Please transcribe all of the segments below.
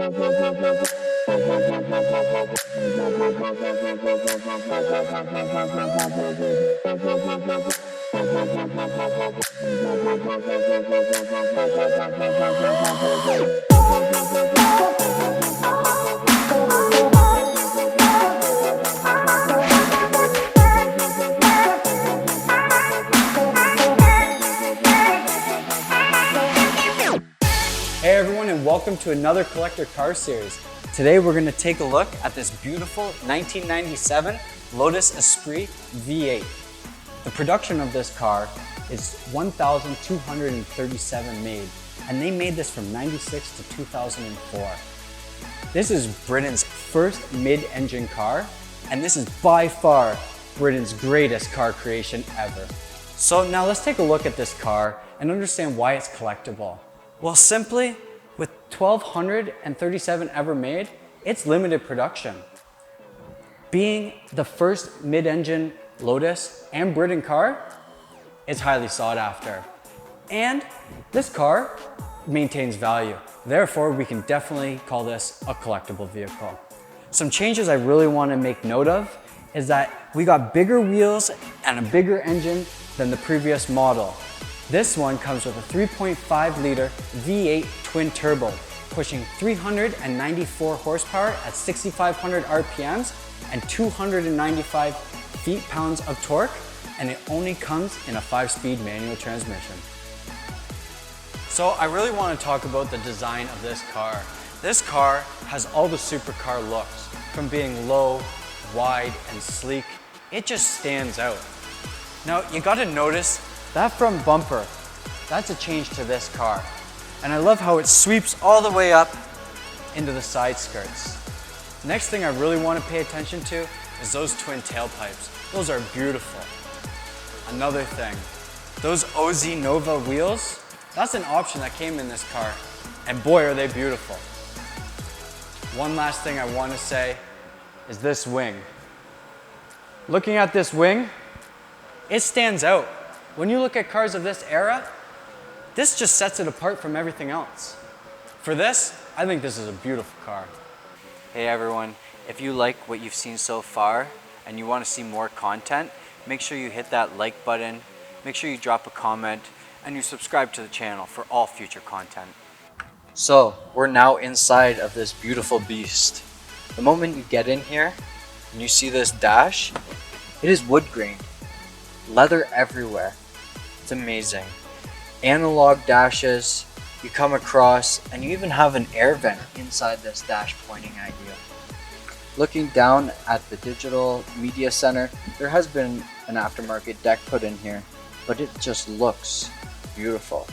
Hey everyone, and welcome to another collector car series. Today we're going to take a look at this beautiful 1997 Lotus Esprit V8. The production of this car is 1,237 made, and they made this from 96 to 2004. This is Britain's first mid-engine car, and this is by far Britain's greatest car creation ever. So now let's take a look at this car and understand why it's collectible. Well, simply, with 1,237 ever made, it's limited production. Being the first mid-engine Lotus and Britain car, it's highly sought after. And this car maintains value. Therefore, we can definitely call this a collectible vehicle. Some changes I really want to make note of is that we got bigger wheels and a bigger engine than the previous model. This one comes with a 3.5 liter V8 twin turbo, pushing 394 horsepower at 6,500 RPMs and 295 feet-pounds of torque, and it only comes in a 5-speed manual transmission. So I really want to talk about the design of this car. This car has all the supercar looks, from being low, wide, and sleek. It just stands out. Now you gotta notice that front bumper, that's a change to this car. And I love how it sweeps all the way up into the side skirts. Next thing I really want to pay attention to is those twin tailpipes. Those are beautiful. Another thing, those OZ Nova wheels, that's an option that came in this car, and boy are they beautiful. One last thing I want to say is this wing. Looking at this wing, it stands out. When you look at cars of this era, this just sets it apart from everything else. For this, I think this is a beautiful car. Hey everyone, if you like what you've seen so far and you want to see more content, make sure you hit that like button, make sure you drop a comment, and you subscribe to the channel for all future content. So, we're now inside of this beautiful beast. The moment you get in here and you see this dash, it is wood grain. Leather everywhere. It's amazing. Analog dashes you come across, and you even have an air vent inside this dash pointing at you. Looking down at the digital media center, there has been an aftermarket deck put in here, but it just looks beautiful.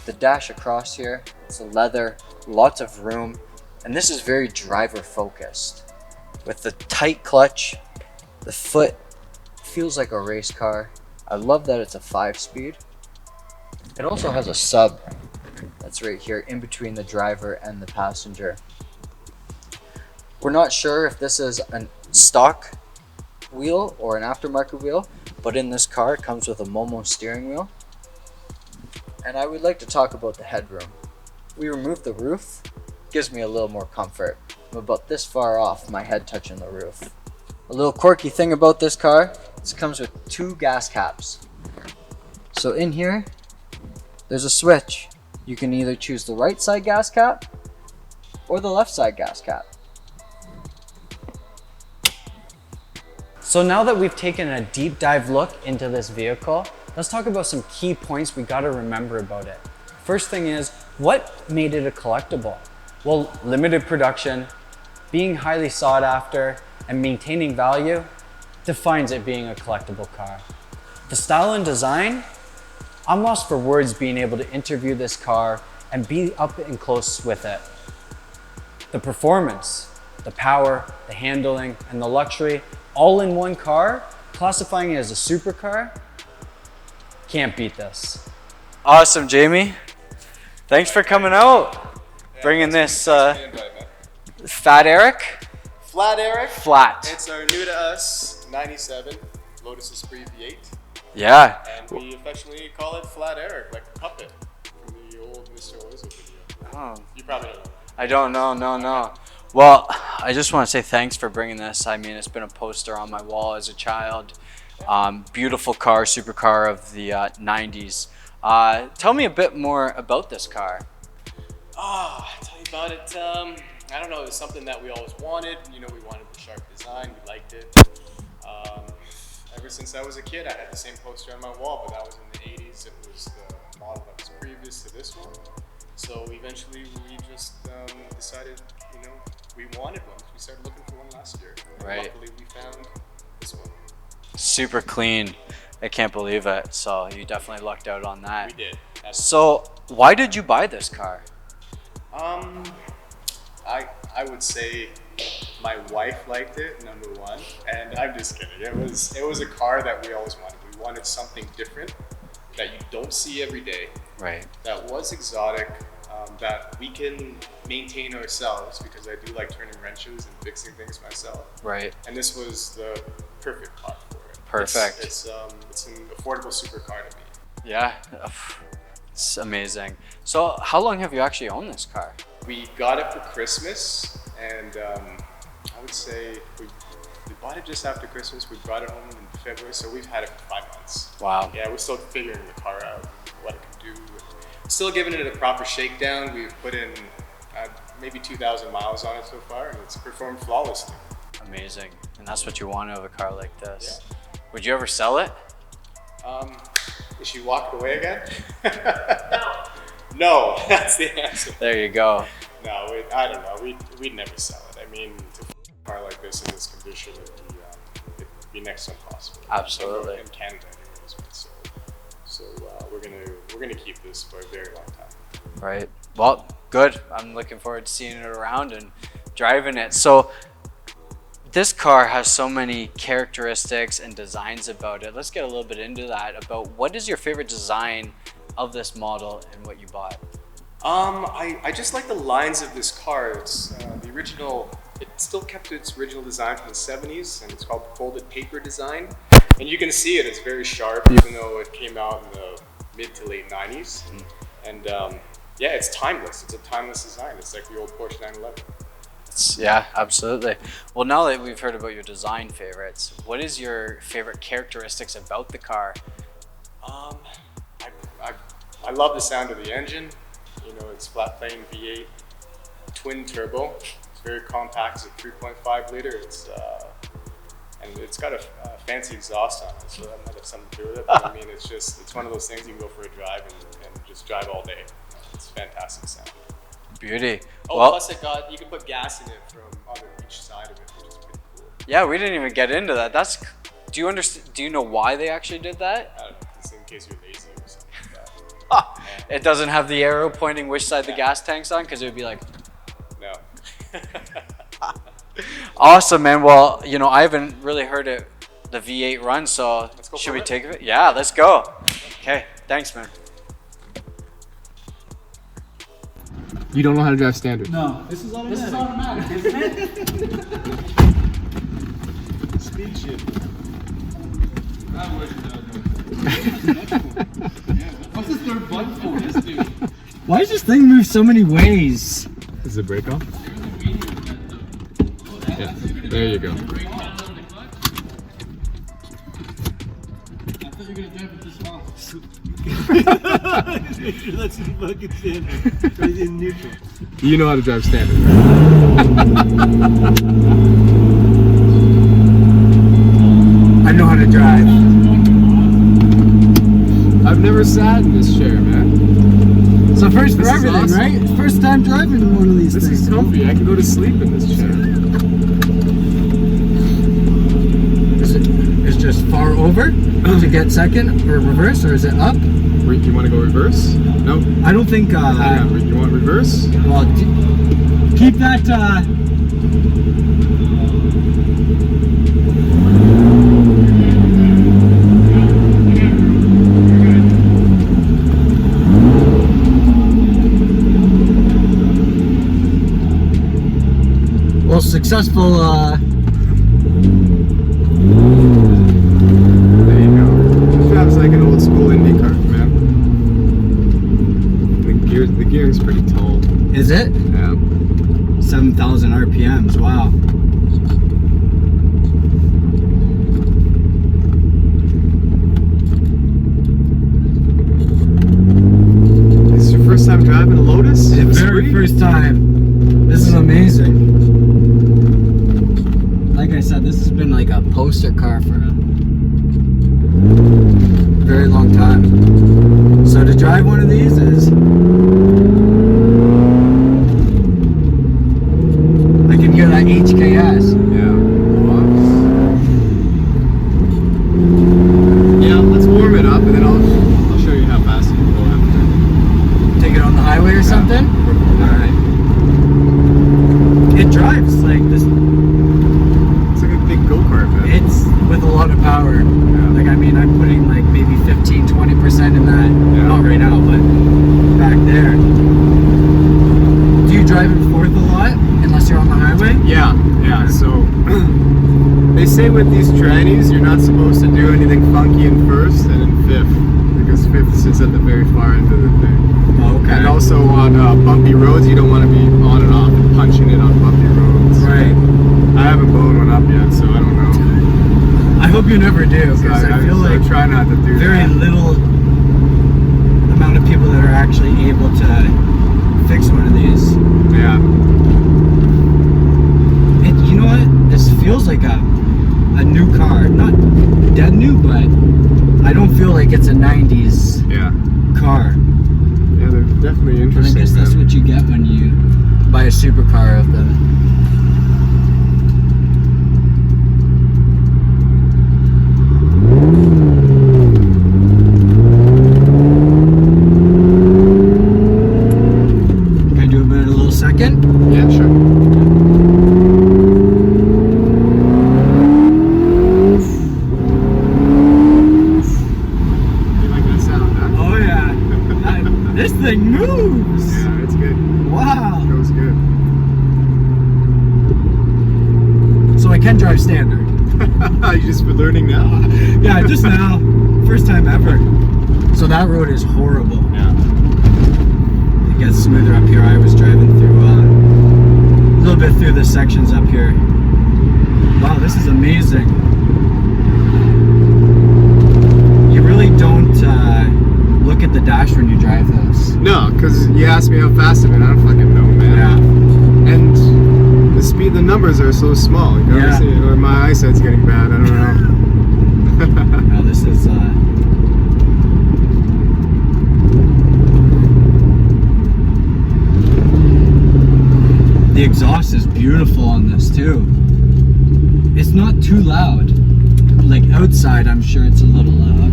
The dash across here, it's a leather, lots of room, and this is very driver focused. With the tight clutch, the foot feels like a race car. I love that it's a 5-speed. It also has a sub that's right here in between the driver and the passenger. We're not sure if this is a stock wheel or an aftermarket wheel, but in this car it comes with a Momo steering wheel. And I would like to talk about the headroom. We removed the roof, gives me a little more comfort. I'm about this far off, my head touching the roof. A little quirky thing about this car, it comes with 2 gas caps. So in here, there's a switch. You can either choose the right side gas cap or the left side gas cap. So now that we've taken a deep dive look into this vehicle, let's talk about some key points we gotta remember about it. First thing is, what made it a collectible? Well, limited production, being highly sought after, and maintaining value defines it being a collectible car. The style and design, I'm lost for words being able to interview this car and be up and close with it. The performance, the power, the handling, and the luxury, all in one car, classifying it as a supercar, can't beat this. Awesome, Jamie. Thanks for coming out. Bringing this Fat Eric? Flat Eric. Flat. It's our new to us 97 Lotus Esprit V8. Yeah. And we affectionately call it Flat Eric, like a puppet from the old Mr. Oizo video. Oh. You probably don't know. I don't know, no. Well, I just want to say thanks for bringing this. I mean, it's been a poster on my wall as a child. Beautiful car, supercar of the 90s. Tell me a bit more about this car. I'll tell you about it. I don't know, it was something that we always wanted. You know, we wanted the sharp design, we liked it. Ever since I was a kid, I had the same poster on my wall, but that was in the 80s. It was the model that was previous to this one. So eventually we just decided, you know, we wanted one. We started looking for one last year. Right. Luckily we found this one. Super clean. I can't believe it. So you definitely lucked out on that. We did. So why did you buy this car? I would say my wife liked it, number one, and I'm just kidding. It was a car that we always wanted. We wanted something different that you don't see every day. Right. That was exotic, that we can maintain ourselves, because I do like turning wrenches and fixing things myself. Right. And this was the perfect car for it. Perfect. It's an affordable supercar to me. Yeah. It's amazing. So how long have you actually owned this car? We got it for Christmas, and I would say we bought it just after Christmas. We brought it home in February, so we've had it for 5 months. Wow. Yeah, we're still figuring the car out, what it can do. Still giving it a proper shakedown. We've put in maybe 2,000 miles on it so far, and it's performed flawlessly. Amazing. And that's what you want out of a car like this. Yeah. Would you ever sell it? Is she walking away again? No, that's the answer. There you go. No, I don't know. We'd never sell it. I mean, to a car like this in this condition, it'd be next to impossible. Absolutely. In Canada, anyways. So we're gonna keep this for a very long time. Right. Well, good. I'm looking forward to seeing it around and driving it. So this car has so many characteristics and designs about it. Let's get a little bit into that. About what is your favorite design of this model and what you bought? I just like the lines of this car. It's the original. It still kept its original design from the 70s, and it's called folded paper design. And you can see it. It's very sharp, even though it came out in the mid to late 90s. And yeah, it's timeless. It's a timeless design. It's like the old Porsche 911. Yeah, absolutely. Well, now that we've heard about your design favorites, what is your favorite characteristics about the car? I love the sound of the engine. You know, it's flat plane V8, twin turbo. It's very compact. It's a 3.5 liter. And it's got a fancy exhaust on it, so that might have something to do with it. But I mean, it's one of those things you can go for a drive and just drive all day. It's fantastic sound. Beauty. Oh, well, plus you can put gas in it from on each side of it, which is pretty cool. Yeah, we didn't even get into that. Do you understand? Do you know why they actually did that? I don't know, just in case you're lazy or something like that. It doesn't have the arrow pointing which side the gas tank's on, because it would be like. No. Awesome, man. Well, you know, I haven't really heard the V8 run, so should we take it? Yeah, let's go. Okay, thanks, man. You don't know how to drive standard? No. This is automatic, isn't it? Speed shift. What's the third button for this dude? Why does this thing move so many ways? Is the brake off? Yeah, there you go. I thought you were gonna drive it this long. Make sure that's in fucking standard. Right in neutral. You know how to drive standard. I know how to drive. I've never sat in this chair, man. So first for This is everything, awesome. right? First time driving one of these This things. is comfy. I can go to sleep in this chair. Is it just far over to get second or reverse, or is it up? Wait, you want to go reverse? No. I don't think. You want reverse? Well, keep that. Well, successful. There you go. This drives like an old school Indy kart, man. The gearing's pretty tall. Is it? Yeah. 7,000 RPMs. Wow. This is your first time driving a Lotus? The very first time. This is amazing. Like I said, this has been like a poster car for a very long time. So to drive one of these is, I can hear that HKS. Yeah. Yeah, let's warm it up and then I'll show you how fast you can go after. Take it on the highway or something? Alright. It drives like this. It's like a big go-kart, man. It's with a lot of power. Like, I mean, I'm putting like maybe 15-20% in that. Yeah. Not right now, but back there. Do you drive in fourth a lot unless you're on the highway? Yeah. So they say with these trannies, you're not supposed to do anything funky in first and in fifth, because fifth sits at the very far end of the thing. Oh, okay. And also on bumpy roads, you don't want to be on and off and punching it on bumpy roads. Right. I haven't blown one up yet, so I don't know. I hope you never do, because I feel like I try not to do very that. little amount of people that are actually able to fix one of these. Yeah. You know what? This feels like a new car. Not dead new, but I don't feel like it's a 90s Yeah. car. Yeah, they're definitely And I interesting. guess that's what you get when you buy a supercar of the. Can I do a bit of a little second? Yeah, sure. You like that sound, huh? Oh yeah. This thing moves. Yeah, it's good. Wow. It goes good. So I can drive standard. You just been learning now? Yeah, just now. First time ever. So that road is horrible. Yeah. It gets smoother up here. I was driving through a little bit through the sections up here. Wow, this is amazing. You really don't look at the dash when you drive this. No, because you asked me how fast I've been. I don't fucking know, man. Yeah. And the numbers are so small. You know what I'm Yeah. saying? Or my eyesight's getting bad. I don't know. Now this is the exhaust is beautiful on this too. It's not too loud. Like outside, I'm sure it's a little loud.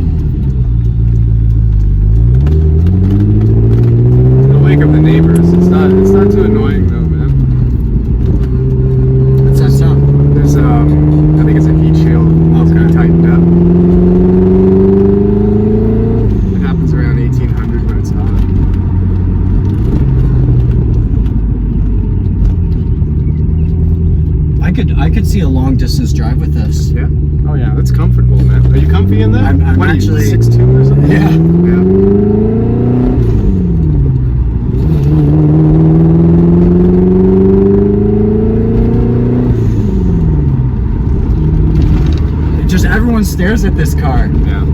It'll wake up the neighbors. It's not too annoying though, man. What's that sound? There's I think it's a heat shield. It's Okay. tightened up. It happens around 1800 when it's hot. I could see a long distance drive with this. Yeah. Oh yeah, that's comfortable, man. Are you comfy in that? I'm what are actually- you, 6'2" or something? Yeah. Yeah. Just everyone stares at this car. Yeah.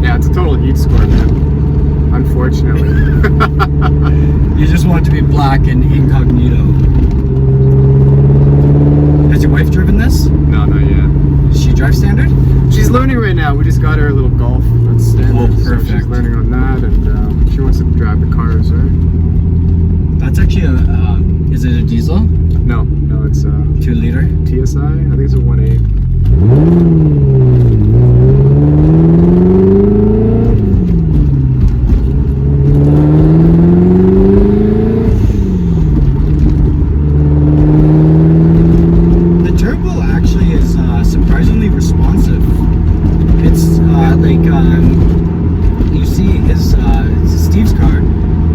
Yeah, it's a total heat score, man. Unfortunately. You just want it to be black and incognito. Has your wife driven this? No, not yet. Does she drive standard? She's learning right now. We just got her a little Golf. That's standard. Oh, So she's perfect. learning on that, and she wants to drive the cars, right? That's actually a, is it a diesel? No, it's 2 liter? TSI. I think it's a 1.8. The turbo actually is surprisingly responsive. It's you see his Steve's car.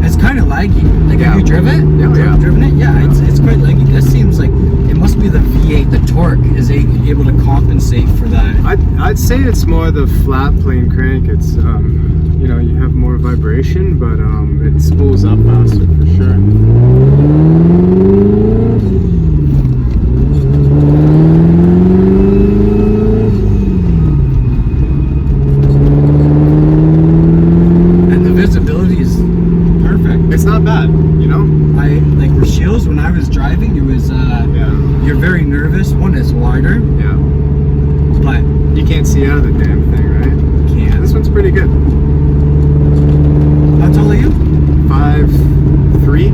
It's kind of laggy. Like, Yeah. have you driven it? Yeah. Driven it? Yeah, it's quite laggy. This seems like it must be the V8. The torque is able to compensate for that. I'd say it's more the flat plane crank. It's you have more vibration, but it spools up faster for sure. was driving, it was, you're very nervous. One is wider, Yeah. but You can't see out of the damn thing, right? can't. This one's pretty good. How tall are you? 5'3".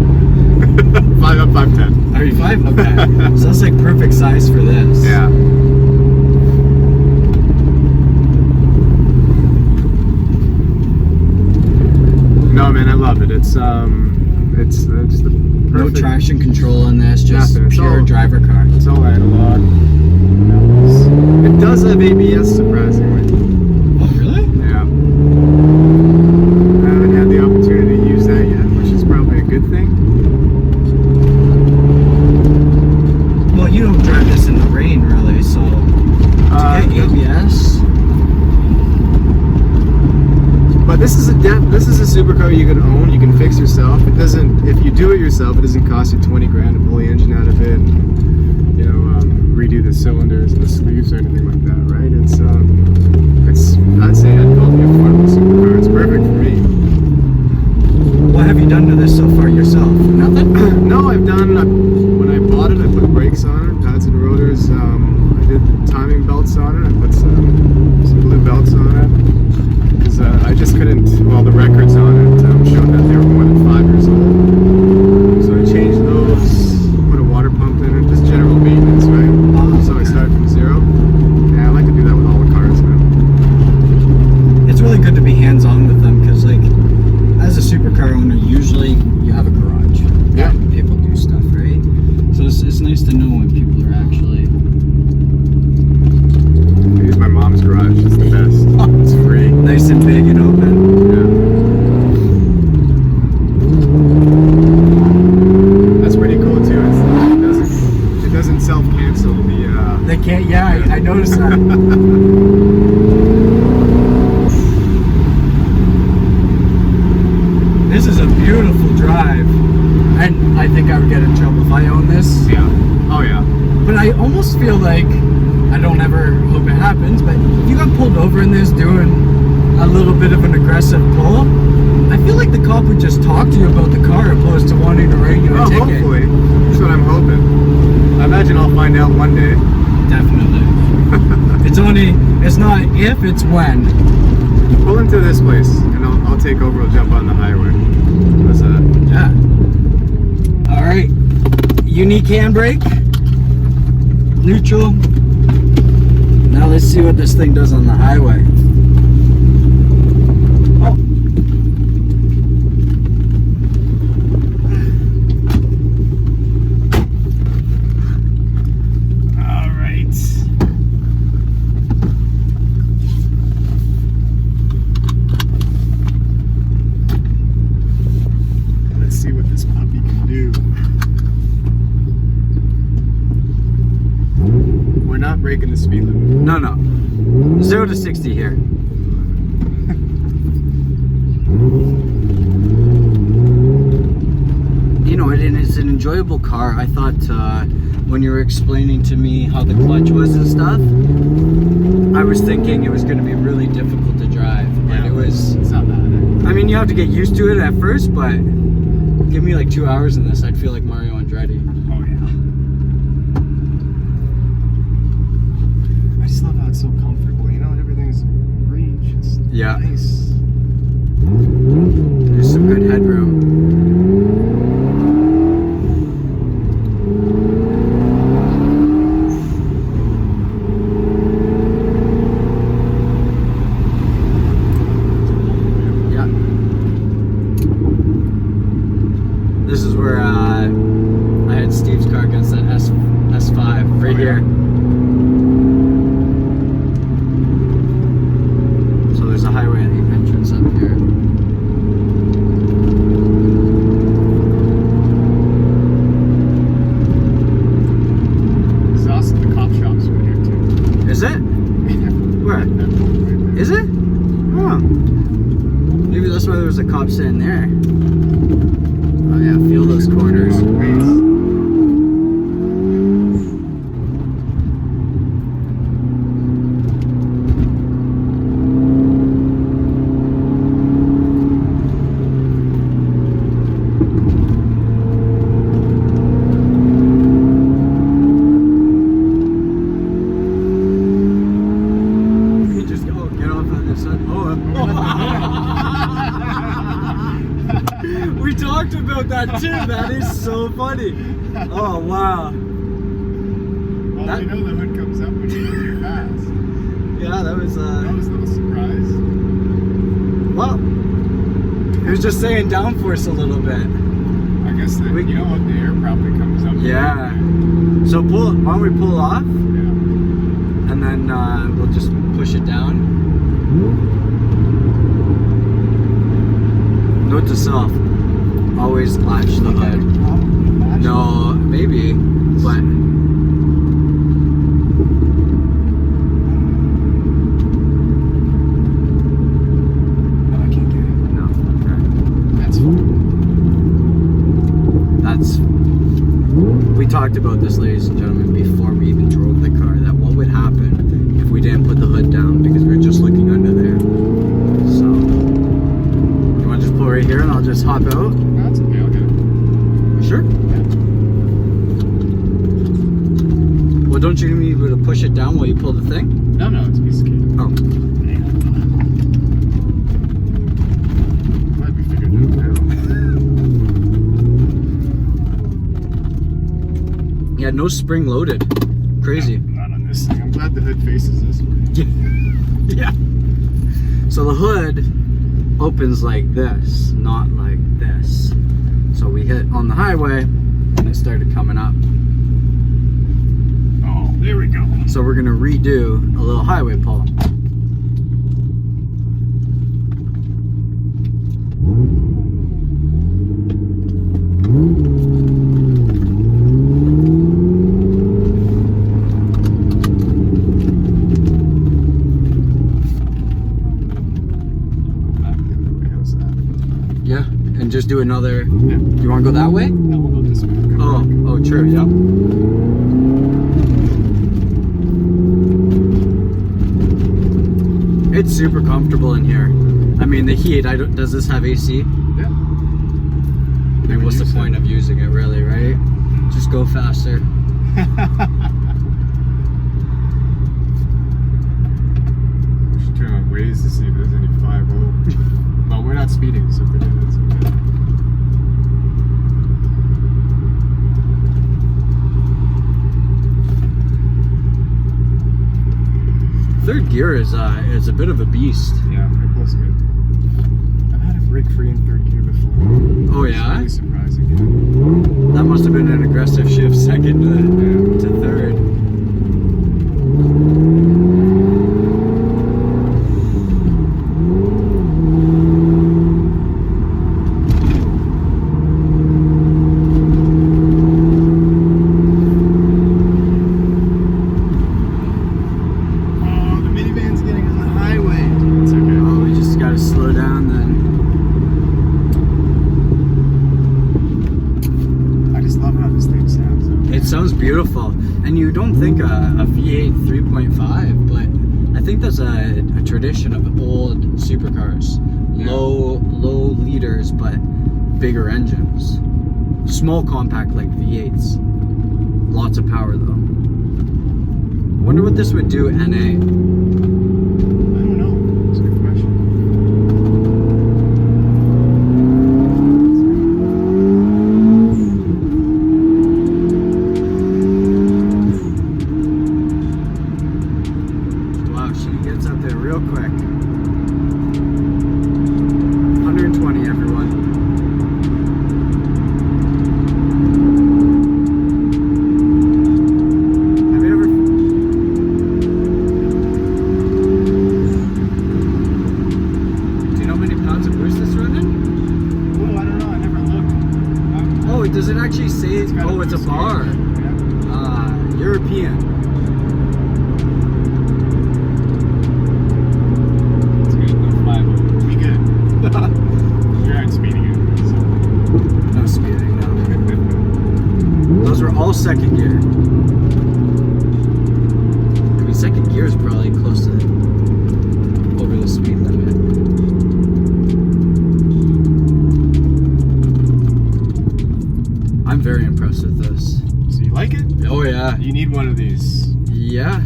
5 up, 5'10". Are you 5? Okay. So that's like perfect size for this. Yeah. No, man, I love it. It's the No perfect. traction control on this, just Nothing. It's pure all- driver car. It's all analog. It does have ABS, surprisingly. Oh, really? Yeah. I haven't had the opportunity to use that yet, which is probably a good thing. Well, you don't drive this in the rain, really, so to get ABS. But this is a supercar you can own. You can fix yourself. It doesn't. If you do it yourself, it doesn't cost you 20 grand to pull the engine out of it. And, redo the cylinders and the sleeves or anything like that, right? It's I'd say I'd call it the affordable supercar. It's perfect for me. What have you done to this so far yourself? Nothing? No, I've done. When I bought it, I put brakes on it, pads and rotors. I did the timing belts on it. I put some blue belts on it because I just couldn't. Well, the records on it showed that they were more than 5 years old. So I changed those, put a water pump in it, just general maintenance, right? So I started from zero. Yeah, I like to do that with all the cars, man. It's really good to be hands-on with them because, like, as a supercar owner, usually you have a garage. Yeah. And people do stuff, right? So it's nice to know when people are actually. I use my mom's garage. It's the best. It's free. Nice and big and open. Yeah. That's pretty cool too. It doesn't self-cancel the. They can't. Yeah, I noticed that. This is a beautiful drive, and I think I would get in trouble if I owned this. Yeah. Oh yeah. But I almost feel like I don't ever hope it happens. But if you got pulled over in this doing a little bit of an aggressive pull, I feel like the cop would just talk to you about the car opposed to wanting to write you a ticket. Hopefully. That's what I'm hoping. I imagine I'll find out one day. Definitely. It's not if, it's when. Pull into this place, and I'll take over. We'll jump on the highway. What's that? Yeah. All right. Unique handbrake. Neutral. Now let's see what this thing does on the highway. Oh. All right. Let's see what this puppy can do. We're not breaking the speed limit. No. 0 to 60 here. It's an enjoyable car. I thought when you were explaining to me how the clutch was and stuff, I was thinking it was going to be really difficult to drive. But It's not bad. I mean, you have to get used to it at first, but give me like 2 hours in this, I'd feel like Mario Andretti. Oh yeah. I just love how it's so comfortable. Everything's reach. It's Yeah. nice. There's some good headroom. Yeah. This is where I had Steve's car against that S5 right here. So there's a highway entrance up here. Exhaust the cop shops right here too. Is it? Where? Is it? Oh. Maybe that's why there was a cop sitting there. Oh yeah, feel those corners. Dude, that is so funny. Oh, wow. Well, That- you know the hood comes up when you go too fast. Yeah, that was That was a little surprise. well, he was just saying downforce a little bit. I guess that, you know what, the air probably comes up. Yeah. So why don't we pull off, Yeah. and then we'll just push it down. Note to self, always latch the hood. No, maybe, but No, I can't get it. no. Okay. That's We talked about this, ladies and gentlemen, before we even drove the car, that what would happen if we didn't put the hood down because we were just looking under there. So, you want to just pull right here and I'll just hop out? That's okay, I'll get it. You sure? Well, don't you need me to push it down while you pull the thing? No, it's a piece of cake. Oh. Glad we figured it out now. Yeah, no spring loaded. Crazy. Not on this thing. I'm glad the hood faces this way. Yeah. So the hood opens like this, not like this. So we hit on the highway and it started coming up. Oh, there we go. So we're gonna redo a little highway pull. Back the other way. How's that? Yeah, and just do another. Yeah. You wanna go that way? No, we'll go this way. Oh, true, yeah. It's super comfortable in here. I mean, the heat, does this have AC? Yeah. I mean, what's the point of using it really, right? Just go faster. Should turn on Waze to see if there's any 5-0. But we're not speeding, so if it is, it's okay. Third gear is a bit of a beast. Yeah, it feels good. I've had a brake free in third gear before. Oh It's yeah? really surprising. That must have been an aggressive shift second to third. Oh, the minivan's getting on the highway. It's okay. Oh, we just gotta slow down then. I just love how this thing sounds. It sounds beautiful. And you don't think a V8 3.5, but I think that's a tradition of old supercars. Yeah. Low liters, but bigger engines. Small compact like V8s. Lots of power though. Wonder what this would do NA. I don't know. It's a good question. Wow, she gets up there real quick. 120, everyone. Have you ever? Do you know how many pounds of boost it's running? Oh, I don't know. I never looked. Oh, does it actually say? got Oh, it's a boost bar. gauge. Yeah. European. It's good. No 5-0. We good. We aren't speeding it. So. No speeding, no. Those were all second gear. I mean, second gear is probably close to over the speed limit. I'm very impressed with this. So you like it? Oh yeah. You need one of these. Yeah.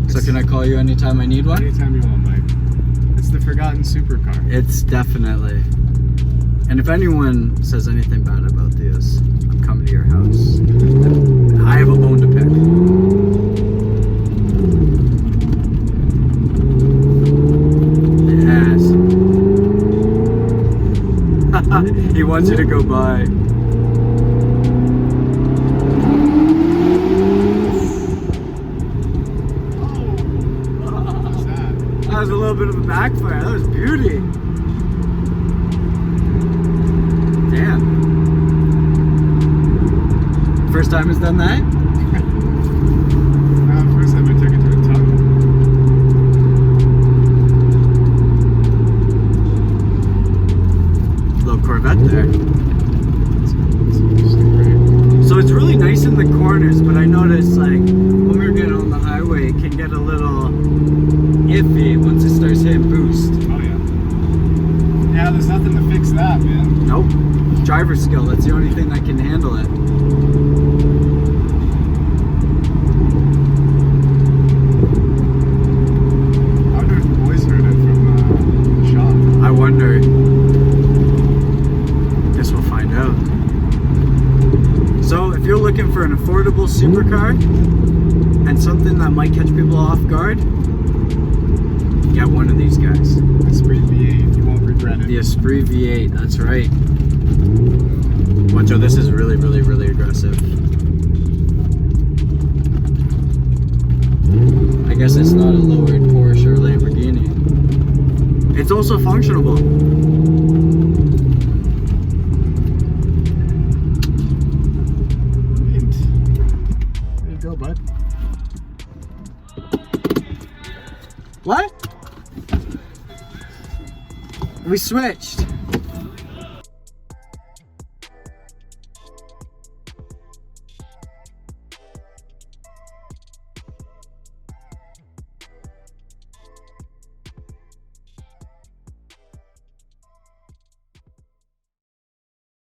So can I call you anytime I need one? Anytime you want, Mike. It's the forgotten supercar. It's definitely. And if anyone says anything bad about this, I'm coming to your house. I have a bone to pick. Yes. He wants you to go by. That was a little bit of a backfire. That was beauty. Damn. First time it's done that? First time I took it to a tunnel. Little Corvette there. So it's really nice in the corners, but I noticed like when we were getting on the highway, it can get a little iffy once it starts hitting boost. Oh yeah. Yeah, there's nothing to fix that, man. Nope. Driver skill, that's the only thing that can handle it. I wonder if the boys heard it from the shop. I wonder. Guess we'll find out. So if you're looking for an affordable supercar and something that might catch people off guard, get one of these guys. Esprit V8, you won't regret it. The Esprit V8, that's right. Watch out, this is really, really, really aggressive. I guess it's not a lowered Porsche or Lamborghini. It's also functionable. There you go, bud. What? We switched.